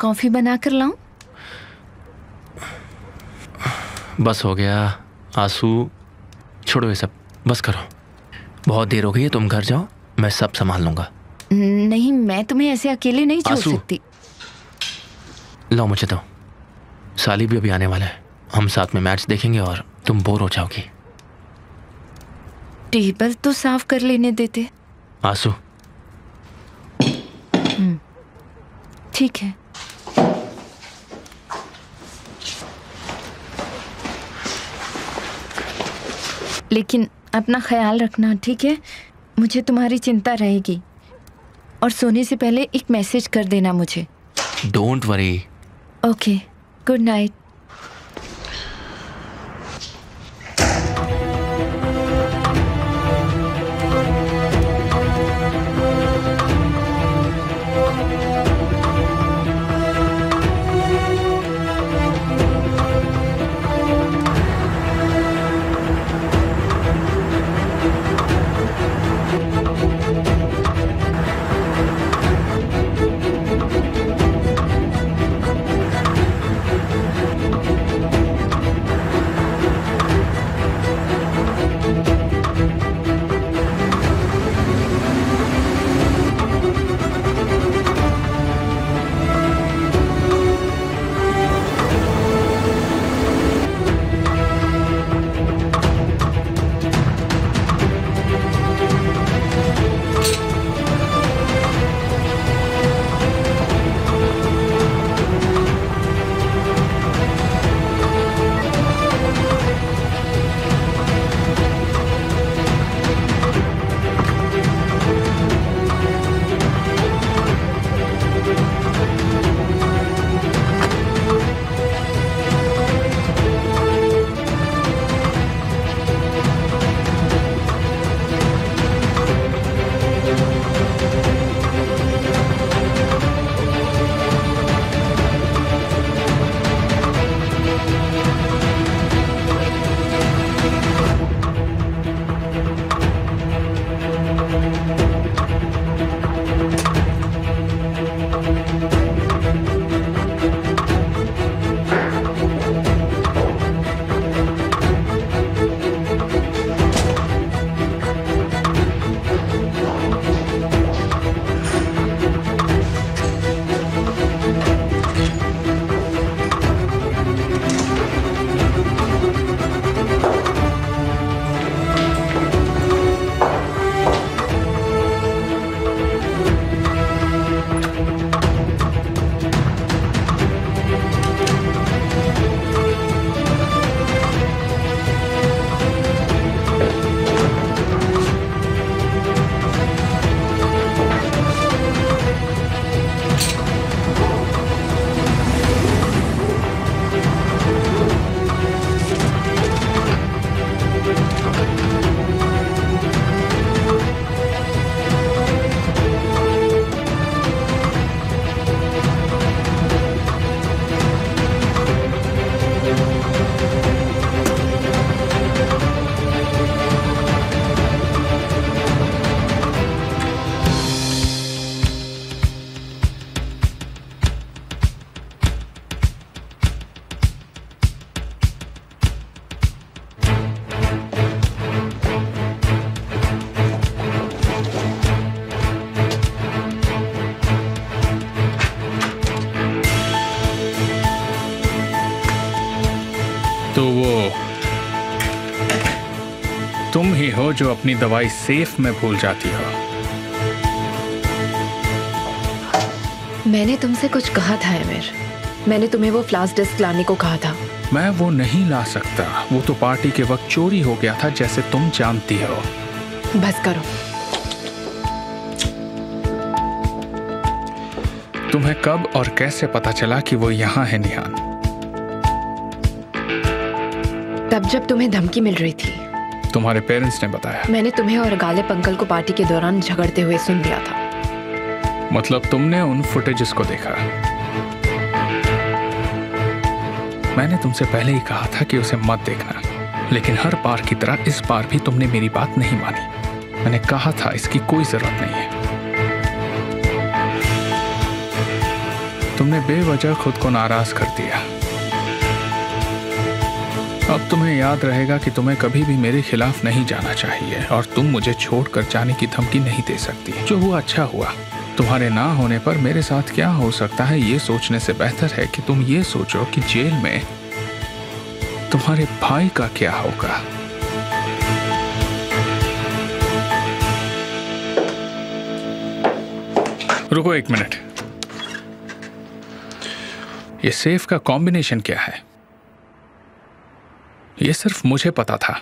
Coffee बना कर लाऊं? बस हो गया आंसू, छोड़ो ये सब, बस करो। बहुत देर हो गई है, तुम घर जाओ, मैं सब संभाल लूंगा। नहीं, मैं तुम्हें ऐसे अकेले नहीं छोड़ सकती। लो मुझे दो, साली भी अभी आने वाला है, हम साथ में मैच देखेंगे और तुम बोर हो जाओगी। टेबल तो साफ कर लेने देते। आंसू। ठीक है। लेकिन अपना ख्याल रखना, ठीक है? मुझे तुम्हारी चिंता रहेगी। और सोने से पहले एक मैसेज कर देना मुझे। Don't worry. Okay, good night. तो वो तुम ही हो जो अपनी दवाई सेफ में भूल जाती हो। मैंने तुमसे कुछ कहा था एमिर, मैंने तुम्हें वो फ्लाश डिस्क लाने को कहा था। मैं वो नहीं ला सकता, वो तो पार्टी के वक्त चोरी हो गया था, जैसे तुम जानती हो। बस करो। तुम्हें कब और कैसे पता चला कि वो यहाँ है निहान? तब जब तुम्हें धमकी मिल रही थी। तुम्हारे पेरेंट्स ने बताया? मैंने तुम्हें और गालिब अंकल को पार्टी के दौरान झगड़ते हुए सुन लिया था। मतलब तुमने उन फुटेजेस को देखा? मैंने तुमसे पहले ही कहा था कि उसे मत देखना, लेकिन हर बार की तरह इस बार भी तुमने मेरी बात नहीं मानी। मैंने कहा था इसकी कोई जरूरत नहीं है। तुमने बेवजह खुद को नाराज कर दिया। अब तुम्हें याद रहेगा कि तुम्हें कभी भी मेरे खिलाफ नहीं जाना चाहिए और तुम मुझे छोड़कर जाने की धमकी नहीं दे सकती। जो हुआ अच्छा हुआ। तुम्हारे ना होने पर मेरे साथ क्या हो सकता है ये सोचने से बेहतर है कि तुम ये सोचो कि जेल में तुम्हारे भाई का क्या होगा। रुको एक मिनट, ये सेफ का कॉम्बिनेशन क्या है? ये सिर्फ मुझे पता था।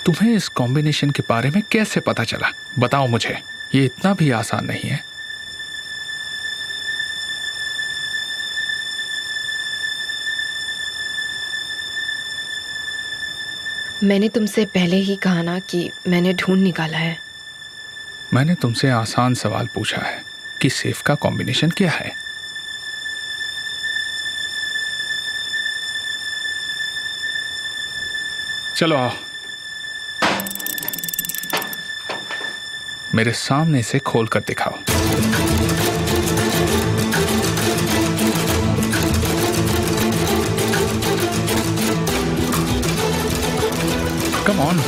तुम्हें इस कॉम्बिनेशन के बारे में कैसे पता चला? बताओ मुझे, ये इतना भी आसान नहीं है। मैंने तुमसे पहले ही कहा ना कि मैंने ढूंढ निकाला है। मैंने तुमसे आसान सवाल पूछा है कि सेफ का कॉम्बिनेशन क्या है। चलो आओ, मेरे सामने से खोल कर दिखाओ। Come on.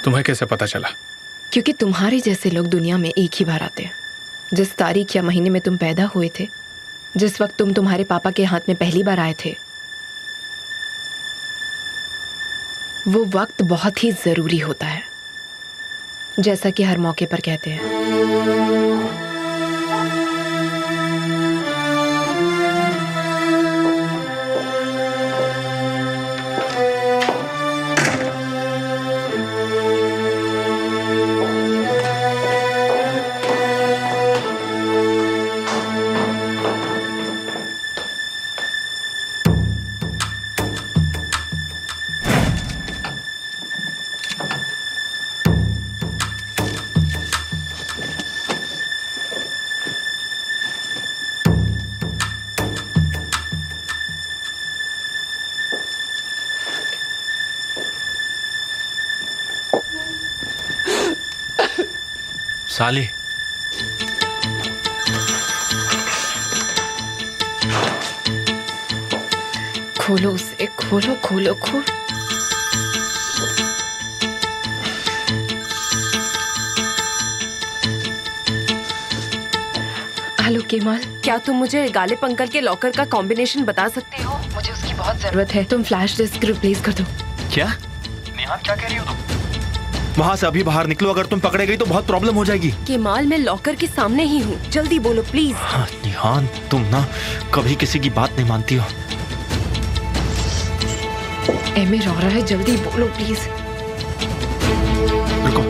तुम्हें कैसे पता चला? क्योंकि तुम्हारे जैसे लोग दुनिया में एक ही बार आते हैं। जिस तारीख या महीने में तुम पैदा हुए थे, जिस वक्त तुम तुम्हारे पापा के हाथ में पहली बार आए थे, वो वक्त बहुत ही जरूरी होता है, जैसा कि हर मौके पर कहते हैं। साली, खोलो उसे, खोलो खोलो खोलो। हेलो केमाल, क्या तुम मुझे गालिब अंकल के लॉकर का कॉम्बिनेशन बता सकते हो? मुझे उसकी बहुत जरूरत है। तुम फ्लैश डिस्क रिप्लेस कर दो। क्या? नेहा क्या कह रही हो तुम? वहाँ से अभी बाहर निकलो, अगर तुम पकड़े गई तो बहुत प्रॉब्लम हो जाएगी। केमाल, मैं लॉकर के सामने ही हूँ, जल्दी बोलो प्लीज। हाँ निहान, तुम ना कभी किसी की बात नहीं मानती हो। एमे रो रहा है, जल्दी बोलो प्लीज। रुको,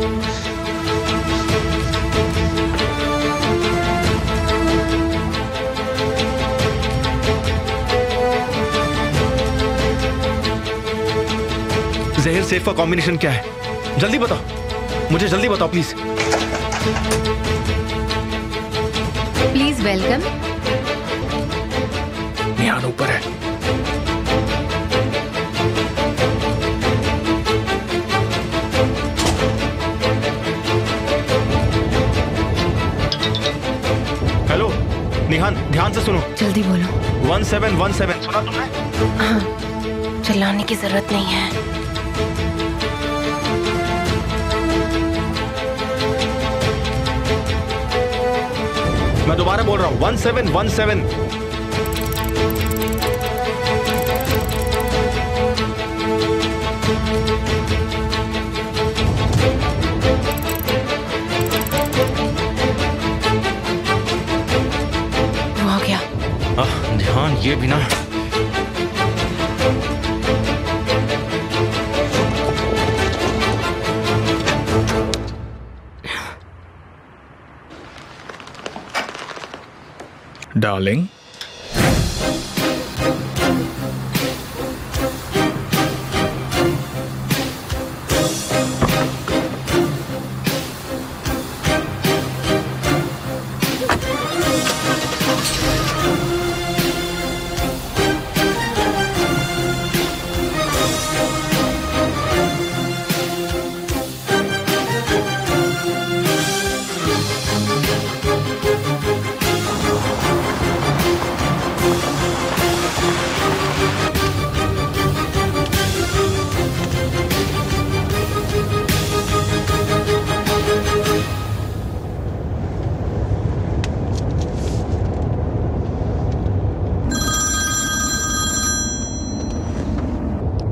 जहर सेफ का कॉम्बिनेशन क्या है? जल्दी बताओ मुझे, जल्दी बताओ प्लीज। Please welcome. निहान ऊपर है। हेलो निहान, ध्यान से सुनो। जल्दी बोलो। 1717 सुना तुमने? हाँ, चिल्लाने की जरूरत नहीं है। मैं दोबारा बोल रहा हूँ, 1717। ध्यान ये भी ना। डार्लिंग,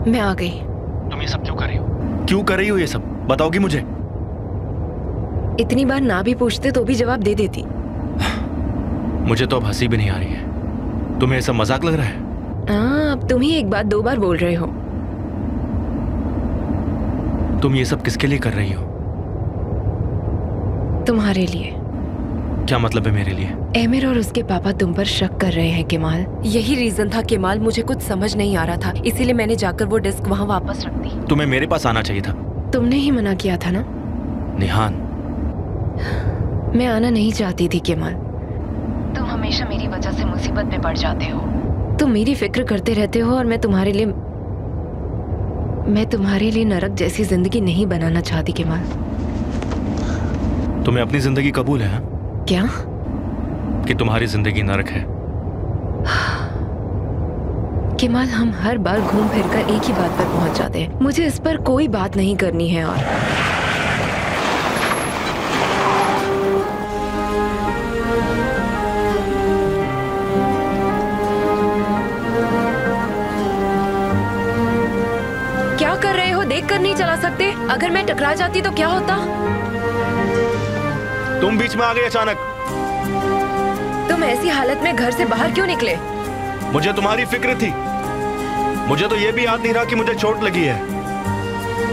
मैं आ गई। तुम ये सब क्यों कर रही हो? क्यों कर रही हो ये सब? बताओगी मुझे? इतनी बार ना भी पूछते तो भी जवाब दे देती। मुझे तो अब हंसी भी नहीं आ रही है। तुम्हें ये सब मजाक लग रहा है? अब तुम ही एक बात 2 बार बोल रहे हो। तुम ये सब किसके लिए कर रही हो? तुम्हारे लिए। क्या मतलब है मेरे लिए? एमिर और उसके पापा तुम पर शक कर रहे हैं केमाल। यही रीजन था केमाल, मुझे कुछ समझ नहीं आ रहा था, इसीलिए मैंने जाकर वो डिस्क वहाँ वापस रख दी। तुम्हें मेरे पास आना चाहिए था। तुमने ही मना किया था ना? निहान, मैं आना नहीं चाहती थी केमाल। तुम हमेशा मेरी वजह से मुसीबत में पड़ जाते हो। तुम मेरी फिक्र करते रहते हो और मैं तुम्हारे लिए नरक जैसी जिंदगी नहीं बनाना चाहती केमाल। तुम्हें अपनी जिंदगी कबूल है? क्या? कि तुम्हारी जिंदगी नरक है? केमाल, हम हर बार घूम फिर कर एक ही बात पर पहुंच जाते हैं। मुझे इस पर कोई बात नहीं करनी है। और क्या कर रहे हो? देख कर नहीं चला सकते? अगर मैं टकरा जाती तो क्या होता? तुम बीच में आ गए अचानक। तुम ऐसी हालत में घर से बाहर क्यों निकले? मुझे तुम्हारी फिक्र थी। मुझे तो ये भी याद नहीं रहा कि मुझे चोट लगी है।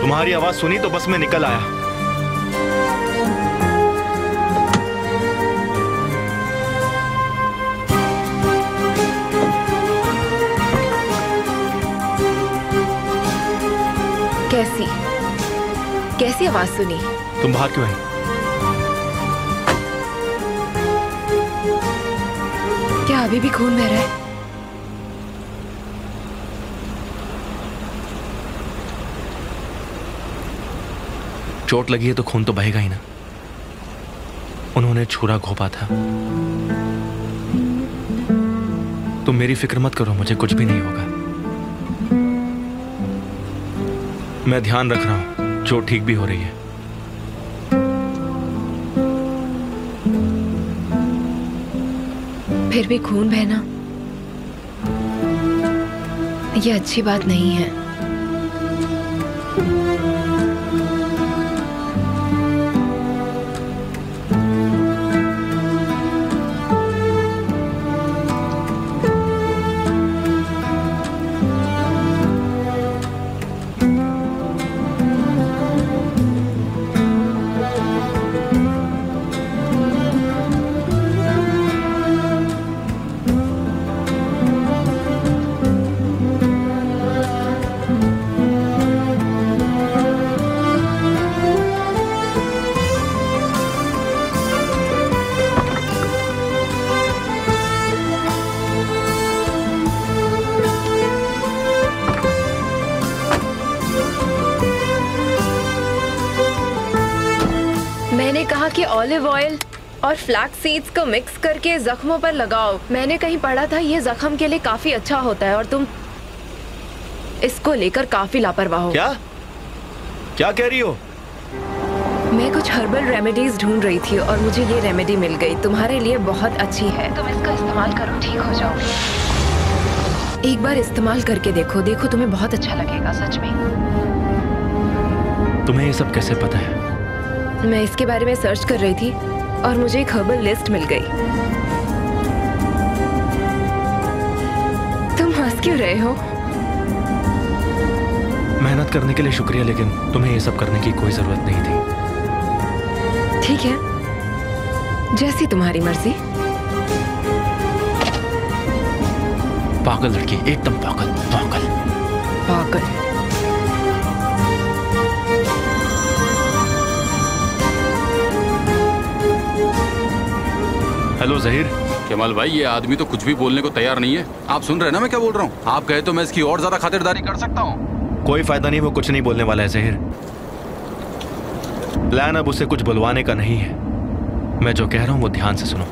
तुम्हारी आवाज सुनी तो बस मैं निकल आया। कैसी आवाज सुनी? तुम बाहर क्यों आई? क्या अभी भी खून बह रहा है? चोट लगी है तो खून तो बहेगा ही ना। उन्होंने छुरा घोंपा था। तुम मेरी फिक्र मत करो, मुझे कुछ भी नहीं होगा। मैं ध्यान रख रहा हूं, चोट ठीक भी हो रही है। फिर भी खून बहना ये अच्छी बात नहीं है। कि ऑलिव ऑयल और फ्लैक्स सीड्स को मिक्स करके जख्मों पर लगाओ। मैंने कहीं पढ़ा था ये जख्म के लिए काफी अच्छा होता है और तुम इसको लेकर काफी लापरवाह हो। क्या क्या कह रही हो? मैं कुछ हर्बल रेमेडीज ढूंढ रही थी और मुझे ये रेमेडी मिल गई। तुम्हारे लिए बहुत अच्छी है, तुम इसका इस्तेमाल करो, ठीक हो जाओगे। एक बार इस्तेमाल करके देखो, देखो तुम्हें बहुत अच्छा लगेगा, सच में। तुम्हें ये सब कैसे पता है? मैं इसके बारे में सर्च कर रही थी और मुझे एक हर्बल लिस्ट मिल गई। हंस क्यों रहे हो? मेहनत करने के लिए शुक्रिया, लेकिन तुम्हें ये सब करने की कोई जरूरत नहीं थी। ठीक है, जैसी तुम्हारी मर्जी। पागल लड़की, एकदम पागल पागल पागल। हेलो जहीर। केमाल भाई, ये आदमी तो कुछ भी बोलने को तैयार नहीं है। आप सुन रहे हैं ना मैं क्या बोल रहा हूँ? आप कहे तो मैं इसकी और ज्यादा खातिरदारी कर सकता हूँ। कोई फायदा नहीं, वो कुछ नहीं बोलने वाला है जहीर। प्लान अब उसे कुछ बुलवाने का नहीं है। मैं जो कह रहा हूँ वो ध्यान से सुनो।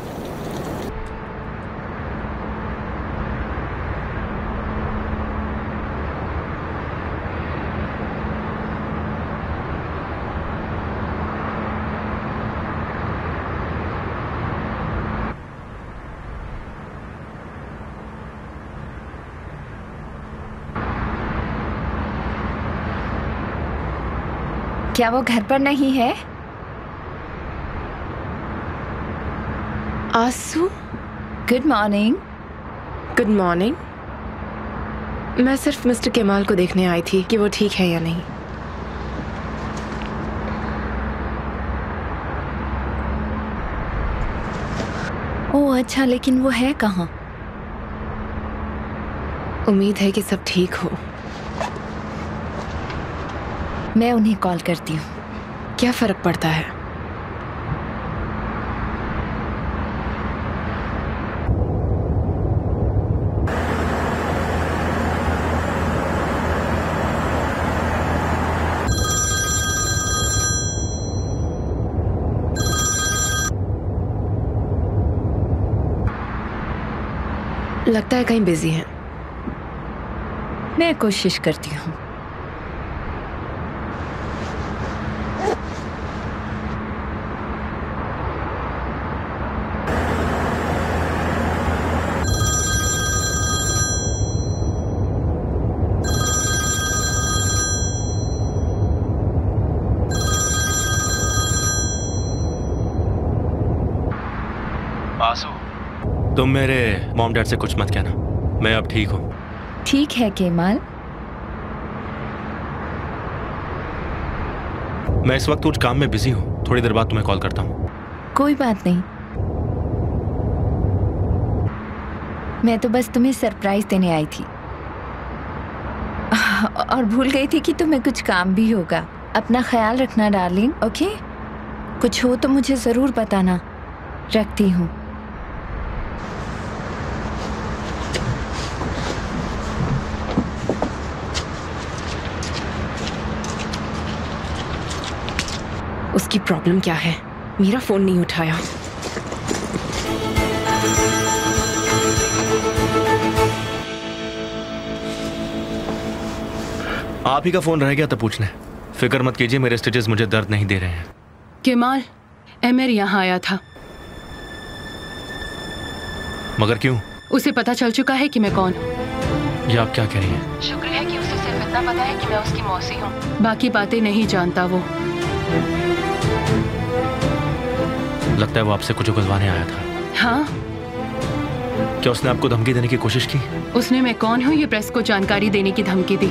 क्या वो घर पर नहीं है? आसू, गुड मॉर्निंग। Good morning. मैं सिर्फ मिस्टर केमाल को देखने आई थी कि वो ठीक है या नहीं। ओह अच्छा, लेकिन वो है कहाँ? उम्मीद है कि सब ठीक हो। मैं उन्हें कॉल करती हूँ। क्या फर्क पड़ता है? लगता है कहीं बिजी हैं। मैं कोशिश करती हूँ। आसू, तुम मेरे मॉम डैड से कुछ मत कहना। मैं अब ठीक हूँ। ठीक है केमाल। मैं इस वक्त कुछ काम में बिजी हूँ। थोड़ी देर बाद तुम्हें कॉल करता हूँ। कोई बात नहीं, मैं तो बस तुम्हें सरप्राइज देने आई थी और भूल गई थी कि तुम्हें कुछ काम भी होगा। अपना ख्याल रखना डार्लिंग, ओके? कुछ हो तो मुझे ज़रूर बताना। रखती हूँ। उसकी प्रॉब्लम क्या है? मेरा फोन नहीं उठाया। आप ही का फोन रह गया तो पूछने। फिक्र मत कीजिए, मेरे स्टिचेस मुझे दर्द नहीं दे रहे हैं। केमाल, एमिर यहाँ आया था। मगर क्यों? उसे पता चल चुका है कि मैं कौन हूँ। ये आप क्या कह रही हैं? शुक्र है कि उसे सिर्फ इतना पता है कि मैं उसकी मौसी हूँ। बाकी बातें नहीं जानता वो। लगता है वो आपसे कुछ उगलवाने आया था। हाँ। क्या उसने आपको धमकी देने की कोशिश की? उसने मैं कौन हूँ ये प्रेस को जानकारी देने की धमकी दी।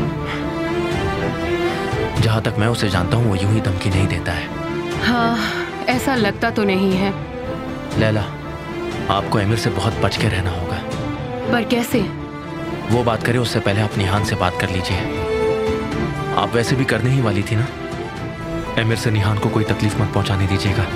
जहाँ तक मैं उसे जानता हूँ वो यूं ही धमकी नहीं देता है। हाँ, ऐसा लगता तो नहीं है। लैला, आपको एमिर से बहुत बच के रहना होगा। पर कैसे? वो बात करे उससे पहले आप निहान से बात कर लीजिए। आप वैसे भी करने ही वाली थी ना। एमिर से निहान को कोई तकलीफ मत पहुंचाने दीजिएगा।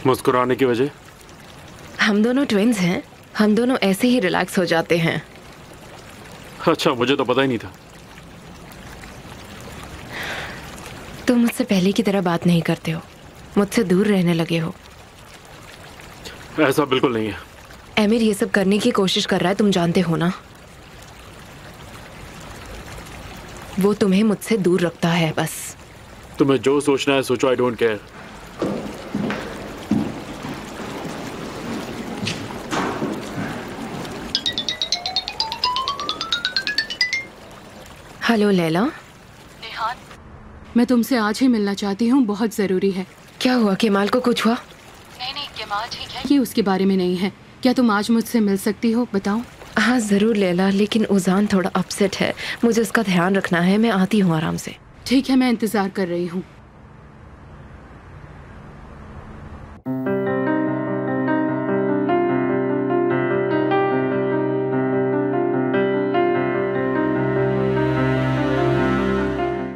मुस्कुराने की वजह? हम दोनों ट्विन्स हैं। हम दोनों ऐसे ही रिलैक्स हो जाते हैं। अच्छा, मुझे तो पता ही नहीं था। तुम मुझसे पहले की तरह बात नहीं करते हो। मुझसे दूर रहने लगे हो। ऐसा बिल्कुल नहीं है। एमिर ये सब करने की कोशिश कर रहा है, तुम जानते हो ना। वो तुम्हें मुझसे दूर रखता है बस। तुम्हें जो सोचना है सोचो, I don't care. Hello Laila. Nehan, मैं तुमसे आज ही मिलना चाहती हूँ, बहुत ज़रूरी है। क्या हुआ? केमाल को कुछ हुआ? नहीं, केमाल ठीक है, ये उसके बारे में नहीं है। क्या तुम आज मुझसे मिल सकती हो? बताओ। हाँ ज़रूर लैला, लेकिन उजान थोड़ा अपसेट है, मुझे उसका ध्यान रखना है। मैं आती हूँ आराम से। ठीक है, मैं इंतज़ार कर रही हूँ।